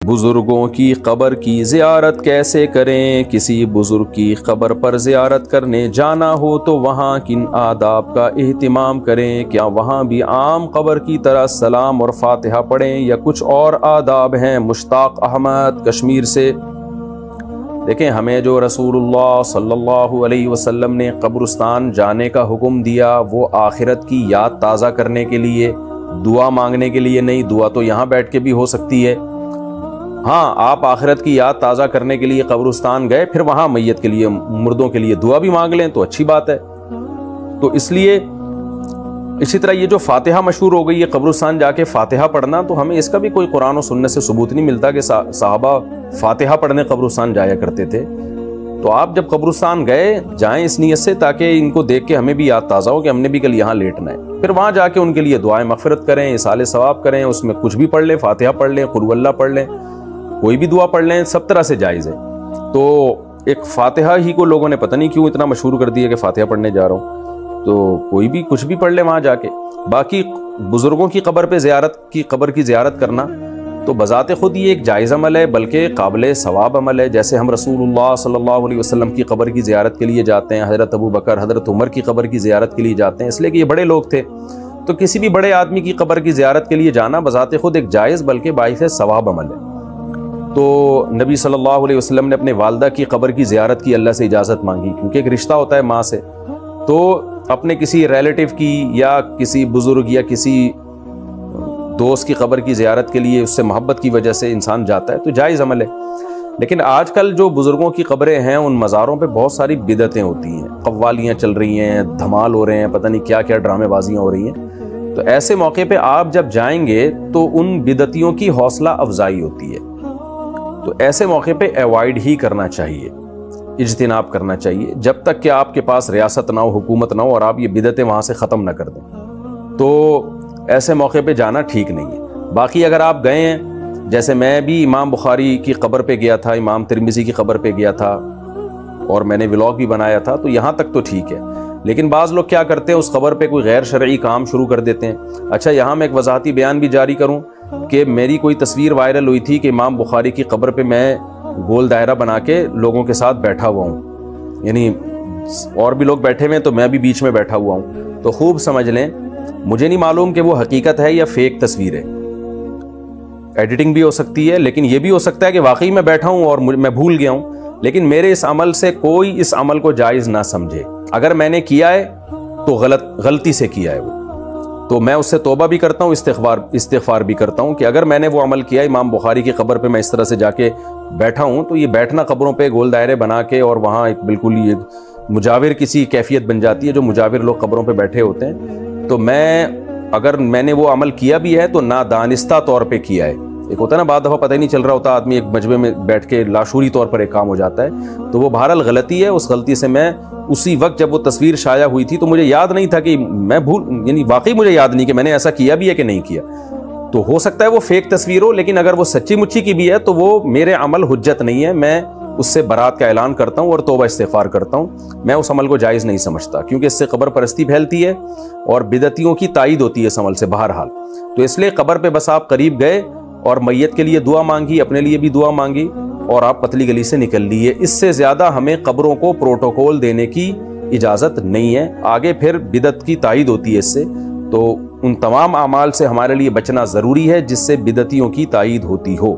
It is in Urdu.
بزرگوں کی قبر کی زیارت کیسے کریں؟ کسی بزرگ کی قبر پر زیارت کرنے جانا ہو تو وہاں کن آداب کا اہتمام کریں؟ کیا وہاں بھی عام قبر کی طرح سلام اور فاتحہ پڑھیں یا کچھ اور آداب ہیں؟ مشتاق احمد کشمیر سے۔ دیکھیں، ہمیں جو رسول اللہ صلی اللہ علیہ وسلم نے قبرستان جانے کا حکم دیا وہ آخرت کی یاد تازہ کرنے کے لیے، دعا مانگنے کے لیے نہیں۔ دعا تو یہاں بیٹھ کے بھی ہو سکتی ہے۔ ہاں، آپ آخرت کی یاد تازہ کرنے کے لیے قبرستان گئے، پھر وہاں میت کے لیے، مردوں کے لیے دعا بھی مانگ لیں تو اچھی بات ہے۔ تو اس لیے اسی طرح یہ جو فاتحہ مشہور ہو گئی ہے قبرستان جا کے فاتحہ پڑھنا، تو ہمیں اس کا بھی کوئی قرآن و سنت سے ثبوت نہیں ملتا کہ صحابہ فاتحہ پڑھنے قبرستان جایا کرتے تھے۔ تو آپ جب قبرستان گئے جائیں اس نیت سے تاکہ ان کو دیکھ کے ہمیں بھی یاد تازہ ہو کہ ہم نے بھی کل یہاں لیٹنا ہے، پھر وہاں جا کے ان کے لیے دعائیں مغفرت کریں، اصالِ ثواب کریں، اس میں کچھ بھی پڑھ لیں، فاتحہ پڑھ لیں، قل اللہ پڑھ لیں، کوئی بھی دعا پڑھ لیں، سب طرح سے جائز ہے۔ تو ایک فاتحہ ہی کو لوگوں نے پتہ نہیں کیوں اتنا مشہور کر دیا کہ فاتحہ پڑھنے جا رہا ہوں، تو کوئی بھی کچھ بھی پڑھ لے وہاں جا کے۔ باقی بزرگوں کی قبر پہ قبر کی زیارت کرنا تو بذات خود یہ ایک جائز عمل ہے، بلکہ قابل ثواب عمل ہے۔ جیسے ہم رسول اللہ صلی اللہ علیہ وسلم کی قبر کی زیارت کے لیے جاتے ہیں، حضرت ابو بکر، حضرت عمر کی قبر کی زیارت کے لیے جاتے ہیں، اس لیے کہ یہ بڑے لوگ تھے۔ تو کسی بھی بڑے آدمی کی قبر کی زیارت کے لیے جانا بذات خود ایک جائز بلکہ باعث ثواب عمل ہے۔ تو نبی صلی اللہ علیہ وسلم نے اپنے والدہ کی قبر کی زیارت کی، اللہ سے اجازت مانگی، کیونکہ ایک رشتہ ہوتا ہے ماں سے، تو اپنے کسی ریلیٹیو کی یا کسی بزرگ یا کسی دوست کی قبر کی زیارت کے لیے اس سے محبت کی وجہ سے انسان جاتا ہے تو جائز عمل ہے۔ لیکن آج کل جو بزرگوں کی قبریں ہیں ان مزاروں پہ بہت ساری بدعتیں ہوتی ہیں، قوالیاں چل رہی ہیں، دھمال ہو رہے ہیں، پتہ نہیں کیا کیا ڈرامے بازیاں ہو رہی ہیں۔ تو ایسے موقع پہ آپ جب جائیں گے تو ان بدعتیوں کی حوصلہ افزائی ہوتی ہے، تو ایسے موقع پہ ایوائڈ ہی کرنا چاہیے، اجتناب کرنا چاہیے، جب تک کہ آپ کے پاس ریاست نہ ہو، حکومت نہ ہو اور آپ یہ بدعتیں وہاں سے ختم نہ کر دیں، تو ایسے موقع پہ جانا ٹھیک نہیں ہے۔ باقی اگر آپ گئے ہیں، جیسے میں بھی امام بخاری کی قبر پہ گیا تھا، امام ترمذی کی قبر پہ گیا تھا اور میں نے ولاگ بھی بنایا تھا، تو یہاں تک تو ٹھیک ہے۔ لیکن بعض لوگ کیا کرتے ہیں، اس قبر پہ کوئی غیر شرعی کام شروع کر دیتے ہیں۔ اچھا، یہاں میں ایک وضاحتی بیان بھی جاری کروں کہ میری کوئی تصویر وائرل ہوئی تھی کہ امام بخاری کی قبر پہ میں گول دائرہ بنا کے لوگوں کے ساتھ بیٹھا ہوا ہوں، یعنی اور بھی لوگ بیٹھے ہوئے ہیں تو میں بھی بیچ میں بیٹھا ہوا ہوں۔ تو خوب سمجھ لیں، مجھے نہیں معلوم کہ وہ حقیقت ہے یا فیک تصویر ہے، ایڈیٹنگ بھی ہو سکتی ہے، لیکن یہ بھی ہو سکتا ہے کہ واقعی میں بیٹھا ہوں اور میں بھول گیا ہوں۔ لیکن میرے اس عمل سے کوئی اس عمل کو جائز نہ سمجھے۔ اگر میں نے کیا ہے تو غلطی سے کیا ہے وہ، تو میں اس سے توبہ بھی کرتا ہوں، استغفار بھی کرتا ہوں کہ اگر میں نے وہ عمل کیا امام بخاری کی قبر پہ میں اس طرح سے جا کے بیٹھا ہوں، تو یہ بیٹھنا قبروں پہ گول دائرے بنا کے اور وہاں ایک بالکل یہ مجاور کسی کیفیت بن جاتی ہے، جو مجاور لوگ قبروں پہ بیٹھے ہوتے ہیں۔ تو اگر میں نے وہ عمل کیا بھی ہے تو نادانستہ طور پہ کیا ہے۔ ایک ہوتا ہے نا، بعض دفعہ پتہ ہی نہیں چل رہا ہوتا، آدمی ایک مجمع میں بیٹھ کے لاشعوری طور پر ایک کام ہو جاتا ہے، تو وہ بہرحال غلطی ہے۔ اس غلطی سے میں اسی وقت جب وہ تصویر شائع ہوئی تھی تو مجھے یاد نہیں تھا کہ یعنی واقعی مجھے یاد نہیں کہ میں نے ایسا کیا بھی ہے کہ نہیں کیا۔ تو ہو سکتا ہے وہ فیک تصویر ہو، لیکن اگر وہ سچی مچی کی بھی ہے تو وہ میرے عمل حجت نہیں ہے، میں اس سے برات کا اعلان کرتا ہوں اور توبہ استغفار کرتا ہوں۔ میں اس عمل کو جائز نہیں سمجھتا، کیونکہ اس سے قبر پرستی پھیلتی ہے اور بدعتیوں کی تائید ہوتی ہے اس عمل سے بہرحال۔ تو اس لیے قبر پہ بس آپ قریب گئے اور میت کے لیے دعا مانگی، اپنے لیے بھی دعا مانگی اور آپ پتلی گلی سے نکل لیے۔ اس سے زیادہ ہمیں قبروں کو پروٹوکول دینے کی اجازت نہیں ہے، آگے پھر بدعت کی تائید ہوتی ہے اس سے۔ تو ان تمام اعمال سے ہمارے لیے بچنا ضروری ہے جس سے بدعتیوں کی تائید ہوتی ہو۔